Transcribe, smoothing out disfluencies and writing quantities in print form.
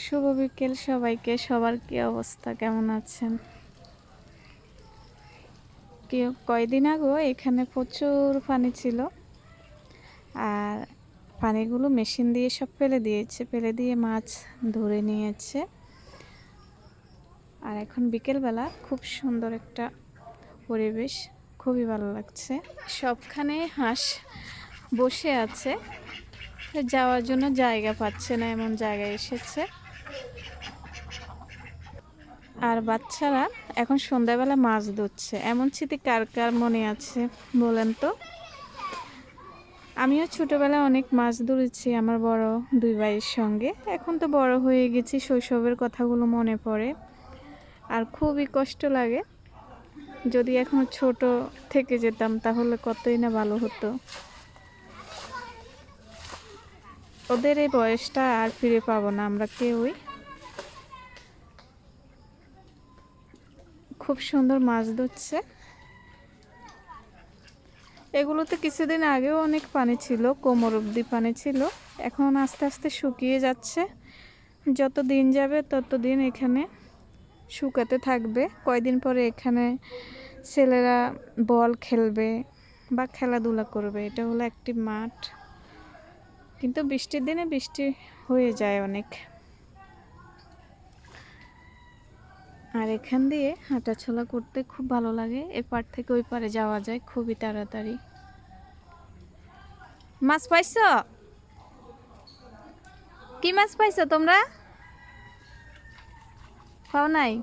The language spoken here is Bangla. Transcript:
শুভ বিকেল সবাইকে। সবার কি অবস্থা, কেমন আছেন? কয়দিন আগে এখানে প্রচুর পানি ছিল, আর পানিগুলো মেশিন দিয়ে সব ফেলে দিয়ে মাছ ধরে নিয়েছে। আর এখন বিকেলবেলা খুব সুন্দর একটা পরিবেশ, খুবই ভালো লাগছে। সবখানে হাঁস বসে আছে, যাওয়ার জন্য জায়গা পাচ্ছে না, এমন জায়গায় এসেছে। আর বাচ্চারা এখন সন্ধ্যাবেলা মাছ ধরছে। এমন স্মৃতি কার কার মনে আছে বলেন তো? আমিও ছোটবেলায় অনেক মাছ ধরেছি আমার বড় দুই ভাইয়ের সঙ্গে। এখন তো বড় হয়ে গেছি, শৈশবের কথাগুলো মনে পড়ে আর খুবই কষ্ট লাগে। যদি এখন ছোট থেকে যেতাম তাহলে কতই না ভালো হতো। ওদের এই বয়সটা আর ফিরে পাবো না আমরা কেউই। খুব সুন্দর মাছ ধরছে। এগুলোতে কিছুদিন আগেও অনেক পানি ছিল, কোমর অবধি পানি ছিল। এখন আস্তে আস্তে শুকিয়ে যাচ্ছে। যত দিন যাবে তত দিন এখানে শুকাতে থাকবে। কয়দিন পরে এখানে ছেলেরা বল খেলবে বা খেলাধুলা করবে। এটা হলো একটি মাঠ, কিন্তু বৃষ্টির দিনে বৃষ্টি হয়ে যায় অনেক। আর এখান দিয়ে হাঁটাচলা করতে খুব ভালো লাগে। এপার থেকে ওই পারে যাওয়া যায় খুবই তাড়াতাড়ি। মাছ পাইছো? কি মাছ পাইছো তোমরা? পাও নাই?